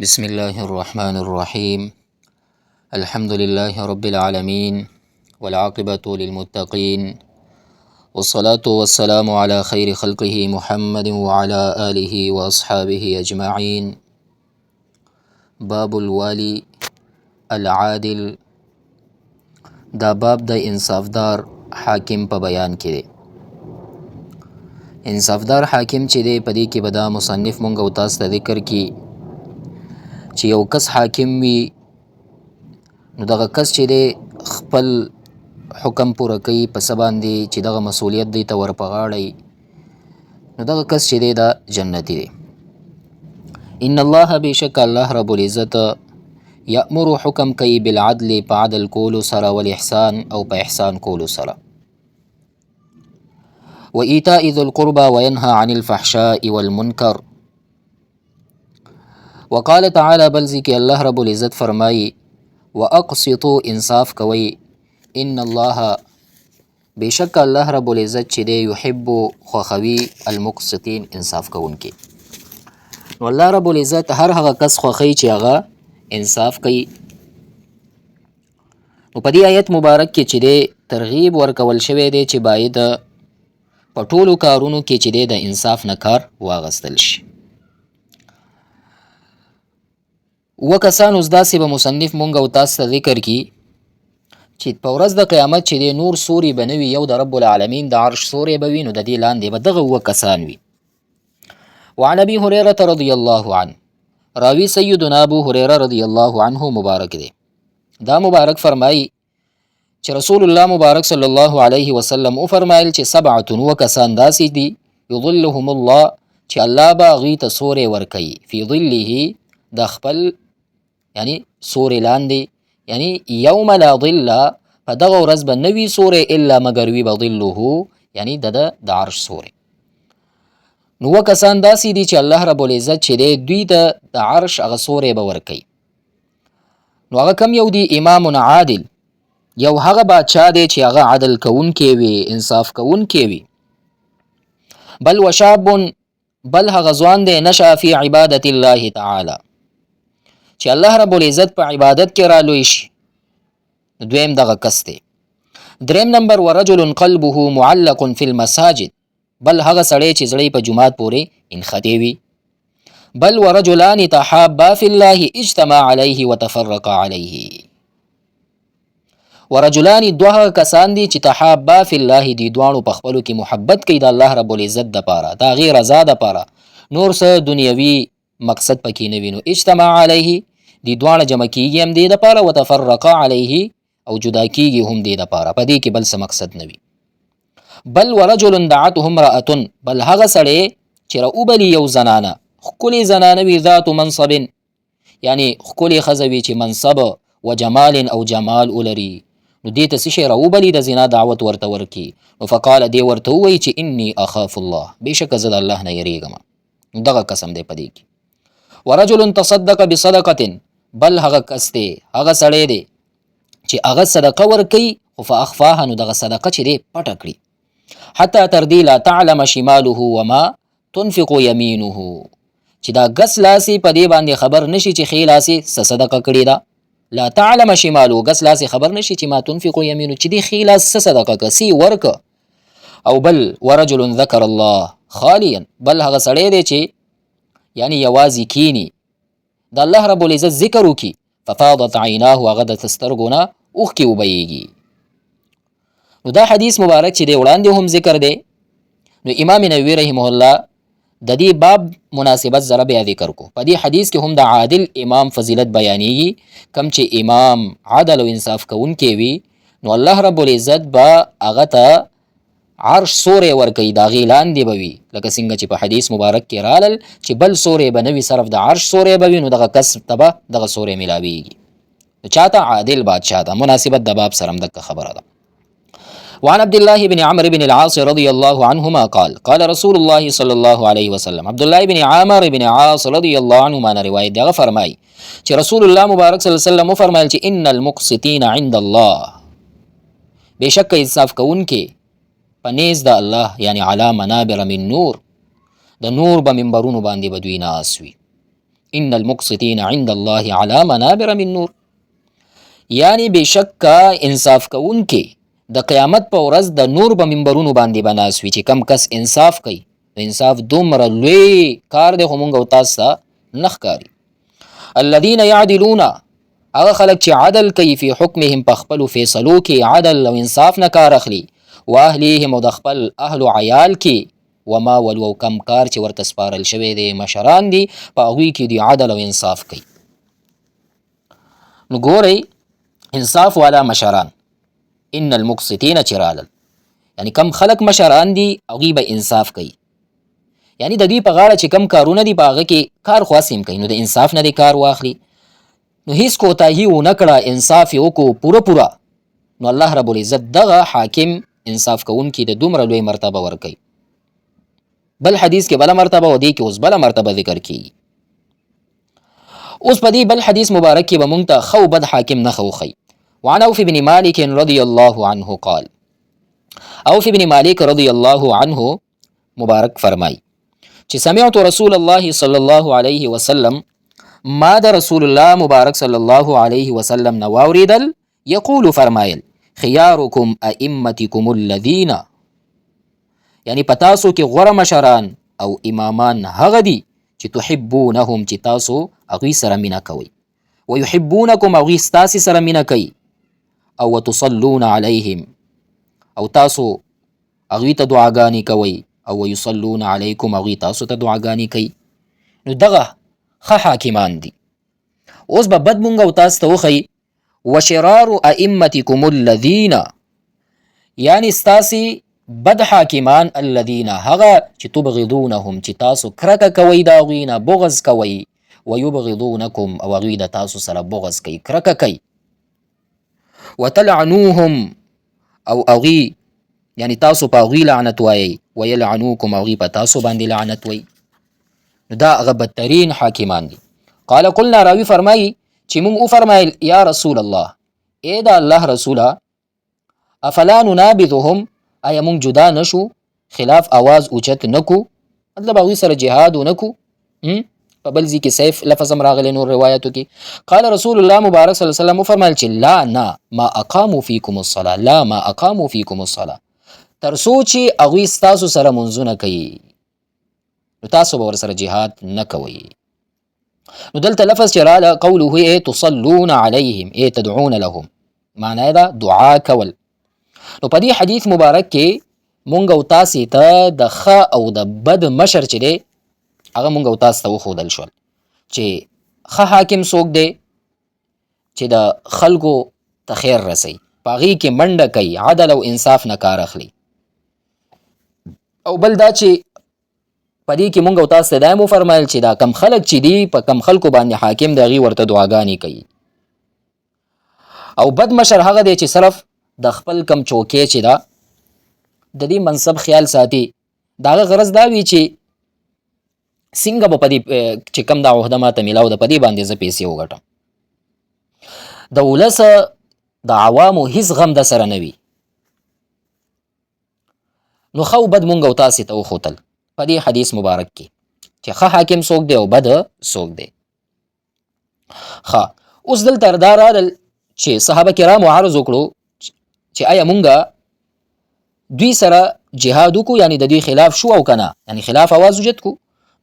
بسم الله الرحمن الرحيم. الحمد لله رب العالمين والعاقبة للمتقين، والصلاة والسلام على خير خلقه محمد وعلى آله وأصحابه أجمعين. باب الوالي العادل. دا باب د انصافدار حاکم په بیان کې دی. انصافدار حاکم چې دی په دې کې به دا مصنف مونږ او تاسو ته ذکر کی چې یو کس حاکم وي، نو دغه کس چې دی خپل حکم پوره کوي په څه باندې چې دغه مسؤلیت دی ته ور په غاړه وي، نو دغه کس چې دی دا جنتی دی. ان الله بشک الله رب العزت یأمر حکم کوي بالعدل په عدل کولو سره والاحسان او په احسان کولو سره، وإيتاء ذي القربى وينهى عن الفحشاء والمنكر. وقال تعالى بلزی کې الله رب العزت فرمایي واقسطوا انصاف کوي، ان الله بشک الله رب العزت چې دی یحب خوښوي المقسطین انصاف کوونکي. نو الله رب العزت هر هغه کس خوښوي چې هغه انصاف کوي. نو په دې آیت مبارک کې چې دی ترغیب ورکول شوی دی چې باید په ټولو کارونو کې چې دی د انصاف نه کار واغستل شي. وکسان اوس داسې به مصنف مونږ او تاسو ته ذکر کی چې په ورځ د قیامت چې دی نور سوري به نه وي، یو د رب العالمین د عرش سوری به وي، نو د دې لاندې به دغه وکسان وي. وعن ابي هريره رضی الله عنه، راوی سیدنا ابو هريره رضی الله عنه مبارک دی. دا مبارک فرمایي چې رسول الله مبارک صلی الله علیه وسلم او فرمایل چې سبعه وکسان داسې دي یظلهم الله چې الله به هغوی ته سوری ورکوي فی ظله د خپل یعنی سوری لاندې، یعنی یوم لا ظل په دغه ورځ به نوي سوری الا مگر وي به ظله یعنی د عرش سوری. نو وکسان داسې دي چې الله رب العزت چې دی دوی ته د عرش هغه سوری به ورکوي. نو هغه کم یو دی؟ امام عادل، یو هغه بادشاه دی چې هغه عدل کوونکی وي، انصاف کوونکی وي. بل وشاب، بل هغه ځوان دی نشأ فی عبادت الله تعالی چې الله رب العزت په عبادت کې را لوی شي. دویم دغه کس دی. دریم نمبر ورجل قلبه معلق فی المساجد، بل هغه سړی چې زړی په جماعت پورې انختی وي. بل ورجلان تحابا فی الله اجتمع علیه وتفرقا علیه، ورجلان دوه کسان دي چې تحابا فی الله دی دوانو په خپلو کې محبت کوي د الله رب العزت د پاره، د هغې رضا د پاره، نور څه دنیوي مقصد پکې نه وي. نو اجتمع علیه دی دوانه جمع کیږي هم دی د پاره، وتفرقا علیه او جدا کیږي هم دی د پاره، په دې کې بل څه مقصد نه وي. بل ورجل دعته امرأة، بل هغه سړی چې راوبلي یو زنانه، ښکلې زنانه وي، ذات منصب یعنی ښکلې ښځه وي چې منصب و جمال او جمال ولري، نو دې ته څه شی راوبلي د زنا دعوت ورته ورکي. نو فقال دی ورته ووایي چې انی اخاف الله، بېشکه زه د الله نه یریږم. دغه قسم دی په دې کې. ورجل تصدق بصدقه، بل هغه کس دی، هغه سړی دی چې هغه صدقه ورکوي خو فاخفاها، نو دغه صدقه چې دی پټه کړي. حتی تر دې لا تعلم شماله وما تنفق یمینه، چې دا ګس لاسې په دې باندې خبر نشي چې ښی لاسې څه صدقه کړې ده. لا تعلم شماله، ګس لاسې خبر نشي چې ما تنفق یمینه، چې دې ښی لاس څه صدقه که سی ورکه. او بل ورجل ذکر الله خالیا، بل هغه سړی دی چې یعنی یوازې کینی د الله رب العزت ذکر وکي، ففاضت عیناه، هغه د سترګو نه اوښکې وبهیږي. نو دا حدیث مبارک چې دی وړاندې هم ذکر دی. نو امام نووي رحمه الله د دې باب مناسبت سره بیا ذکر کو. په دې حدیث کې هم د عادل امام فضیلت بیانېږي، کم چې امام عدل او انصاف کوونکی وي، نو الله رب العزت به هغه ته عرش سوری ورکوي، د هغې لاندې به وي، لکه څنګه چې په حدیث مبارک کې رالل چې بل سوری به نه وي، صرف د عرش سوری به وي، نو دغه کس ته به دغه سوری میلاویږي. نو چاته؟ عادل بادشاه ته. مناسبت د باب سره هم دغه خبره ده. وعن عبد الله بن عمرو بن العاص رضي الله عنهما قال قال رسول الله صلى الله عليه وسلم، عبد الله بن عمرو بن العاص رضي الله عنهما نه روایت دی، فرمای چې رسول الله مبارک صلی الله علیه وسلم فرمایل چې ان المقسطین عند الله، بشک انصاف کوونکي پنیز د الله یعنی علی منابر من نور، د نور به منبرونو باندې به دوی ناست وي. ان المقسطین عند الله علی منابر من نور. یعنی بشکا انصاف کوونکي د قیامت په ورځ د نور په منبرونو باندې بناس وي. چې کم کس انصاف کوي، انصاف دومره لوی کار دی خو مونږ او تاسو ته نه ښکاري. الذین یعدلون، هغه خلک چې عدل کوي، فی حکمهم په خپلو فیصلو کې عدل او انصاف نه کار اخلي، و اهلیهم او د خپل اهل و عیال کې، وما ولو او کم کار چې ورته سپارل شوی دی مشران دي په هغوی کې دی عدل او انصاف کوي. نو ګورئ انصاف والا مشران، ان المقسطین چې رالل، یعنی کم خلک مشران دي هغوی به انصاف کوي. یعنی د دوی په غاړه چې کم کارونه دي په هغه کې کار خو هسې هم کوي، نو د انصاف نه دی کار واخلي. نو هیڅ کوتاهي ونه کړه، انصاف یې وکړو پوره پوره، نو الله رب العزت دغه حاکم انصاف کوونکي د دومره لوی مرتبه ورکوي. بل حدیث کې بله مرتبه و دې کې اوس بله مرتبه ذکر کیږي. اوس په دې بل حدیث مبارک کې به مونږ ته ښه او بد حاکم نښه وښیي. وعن اوف بن مالک رضی الله عنه قال، اوف بن مالک رضی الله عنه مبارک فرمای چې سمعت رسول الله صلی الله علیه وسلم، ما د رسول الله مبارک صلی الله علیه وسلم نه واوریدل، یقول فرمایل، خیارکم ائمتکم الذین، یعنی په تاسو کې غوره مشران او امامان هغه دي چې تحبونهم چې تاسو هغوی سره مینه کوئ، ویحبونکم هغوی ستاسې سره مینه کوي، او وتصلون علیهم او تاسو هغوی ته دعاګانې کوئ، او ویصلون علیکم هغوی تاسو ته دعاګانې کوي. نو دغه ښه حاکمان دي. اوس به بد مونږ او تاسو ته وښیي، وشرار ائمتکم الذین، یعنی ستاسې بد حاکمان الذین هغه چې تبغضونهم چې تاسو کرکه کوئ د هغوی نه، بغض کوئ، ویبغضونکم او هغوی د تاسو سره بغض کوي، کرکه کوي، وتلعنوهم او هغوی یعنی تاسو په هغوی لعنت وایئ، ویلعنوکم هغوی په تاسو باندې لعنت وایي. نو دا هغه بدترین حاکمان دي. قال قلنا، راوی فرمایي چې مونږ وفرمایل، یا رسول الله، ای د الله رسوله، افلا ننابذهم، آیا مونږ جدا نشو، خلاف آواز اوچت نکو، مطلب هغوی سره جهاد ونکو. په بل ځای کې سیف لفظ هم راغلی نور روایتو کې. قال رسول الله مبارک صلی الله علیه وسلم وفرمایل چې لا نه، ما اقاموا فیکم الصلاة، لا ما اقاموا فیکم الصلاة، تر څو چې هغوی ستاسو سره منځونه کوي نو تاسو به ورسره جهاد نه کوئ. نو دلته لفظ چې راله قوله ای تصلون علیهم، ای تدعون لهم، معنی دا دعا کول. نو په دې حدیث مبارک کې مونږ او تاسې ته د ښه او د بد مشر چې دی هغه مونږ او تاسو ته وښودل شول، چې ښه حاکم څوک دی چې د خلکو ته خیر رسوي، په هغې کې منډه کوي، عدل او انصاف نه کار اخلي. او بل دا چې په دې کې مونږ او تاسو ته دا هم وفرمایل چې دا کم خلک چې دي په کم خلکو باندې حاکم د هغې ورته دعاګانې کوي. او بد مشر هغه دی چې صرف د خپل کم چوکۍ چې ده د دې منصب خیال ساتي، د هغه غرض دا وي چې څنګه به په دې چې کم دا عهده ماته میلاو ده په دې باندې زه پیسې وګټم. د ولس د عوامو هیڅ غم د سره نه وي. نو ښه او بد مونږ او تاسې ته وښودل په دې حدیث مبارک کې چې ښه حاکم څوک دی او بد څوک دی. ښه، اوس دلته دا راغلل چې صحابه کرامو عرض وکړو چې آیا مونږه دوی سره جهاد وکړو، یعنی د دوی خلاف شو او که نه، یعنی خلاف آواز اوچت کړو.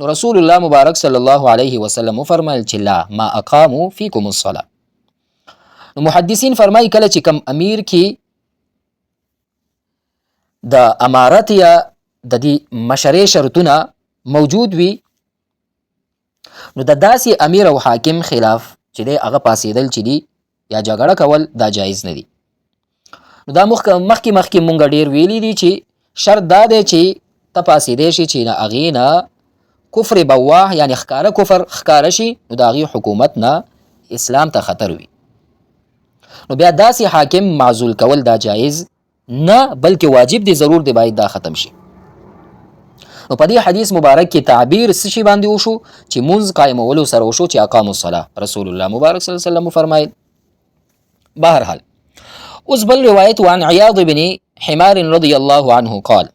نو رسول الله مبارک صلی الله علیه وسلم وفرمایل چې لا ما اقاموا فیکم الصلاة. نو محدثین فرمایي کله چې کم امیر کې د امارت یا د دې مشرۍ شرطونه موجود وي، نو د داسې امیر او حاکم خلاف چې دی هغه پاسېدل چې دي یا جګړه کول دا جایز نه دي. نو دا مخکې مونږ ډېر ویلي دي چې شرط دا دی چې ته پاسېدی شي چې د هغې نه کفر بواح یعنی ښکاره کفر ښکاره شي، نو د هغې حکومت نه اسلام ته خطر وي. نو بیا داسې حاکم معزول کول دا جایز نه، بلکې واجب دی، ضرور دی باید دا ختم شي. نو په دې حدیث مبارک کې تعبیر څه شي باندې وشو چې مونځ قایمولو سره وشو چې اقاموا الصلاة. رسول الله مبارک صلی الله علیه وسلم وفرمایل. بهرحال اوس بل روایت وعن عیاض بن حمار رضی الله عنه قال،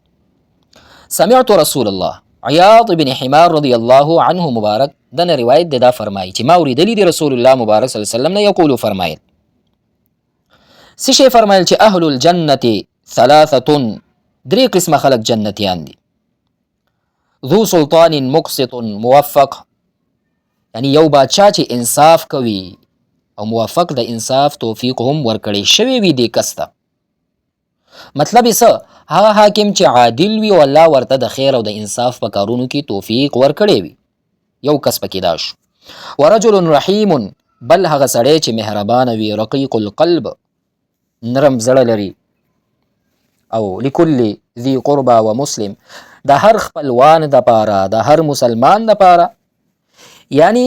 سمعت رسول الله، عیاض ابن حمار رضی الله عنه مبارک دنه روایت دا فرمایي چې ما اوریدلی دی رسول الله مبارک صلی الله علیه وسلم نه یقول فرمایل څه شی فرمایل چې اهل الجنه ثلاثه درې قسمه خلق جنتیان دي ذو سلطان مقسط موفق یعنی یو بادشاه چې انصاف کوي او موفق د انصاف توفیق هم ورکړي شوی وي دې کس ته مطلب یې څه هغه حاکم چې عادل وي او الله ورته د خیر او د انصاف په کارونو کې توفیق ورکړی وي یو کس پکې دا شو ورجل رحیم بل هغه سړی چې مهربانه وي رقیق القلب نرم زړه لري او لكل ذي قربا و مسلم د هر خپلوان د پاره د هر مسلمان د پاره یعنی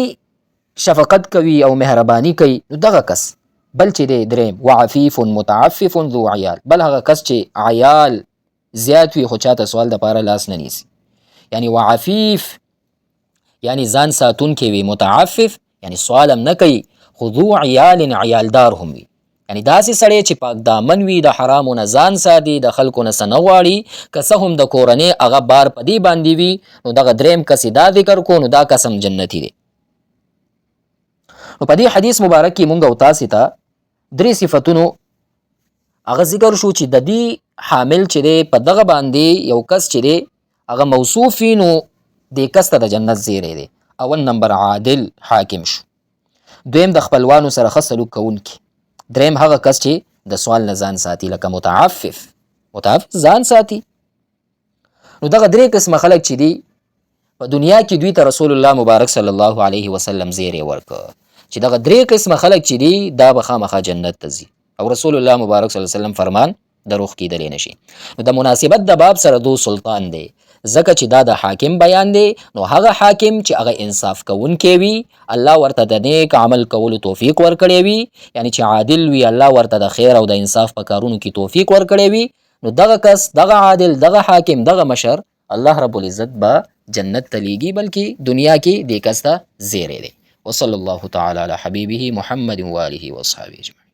شفقت کوي او مهرباني کوي نو دغه کس بل چې دی دریم وعفیف متعفف ذو عیال بل هغه کس چې عیال زیات وي خو چاته سوال د پاره لاس نه نیسي یعنی وعفیف یعنی ځان ساتونکی وي متعفف یعنی سوال هم نه کوي خو ذو عیال عیالدار هم وي یعنی داسې سړی چې پاک دامن وي د حرامو نه ځان ساتي د خلکو نه څه نه غواړي که څه هم د کورنۍ هغه بار په دې باندې وي نو دغه دریم کس دا ذکر کو نو دا قسم جنتی دی نو په دې حدیث مبارک کې مونږ او تاسې ته درې صفتونو هغه ذکر شو چې د دې حامل چې دی په دغه باندې یو کس چې دی هغه موصوف وي نو دې کس ته د جنت زیری دی اول نمبر عادل حاکم شو دویم د خپلوانو سره ښه سلوک کوونکی دریم هغه کس چې د سوال نه ځان ساتي لکه متعفف ځان ساتي نو دغه درې قسمه خلک چې دي په دنیا کې دوی ته رسول الله مبارک صلی الله علیه وسلم زیری ورکړ چې دغه درې قسمه خلک چې دي دا به خامخا جنت ته ځي او رسول الله مبارک صلی الله علیه وسلم فرمان دروغ کیدلی نشي نو د مناسبت د باب سره دو سلطان دی ځکه چې دا د حاکم بیان دی نو هغه حاکم چې هغه انصاف کوونکی وي الله ورته د نیک عمل کولو توفیق ورکړی وي یعنی چې عادل وي الله ورته د خیر او د انصاف په کارونو کې توفیق ورکړی وي نو دغه کس دغه عادل دغه حاکم دغه مشر الله رب العزت به جنت ته لیږي بلکې دنیا کې دې کس ته زیری دی وصلی الله تعالی علی حبیبه محمد و آله و اصحابه اجمعین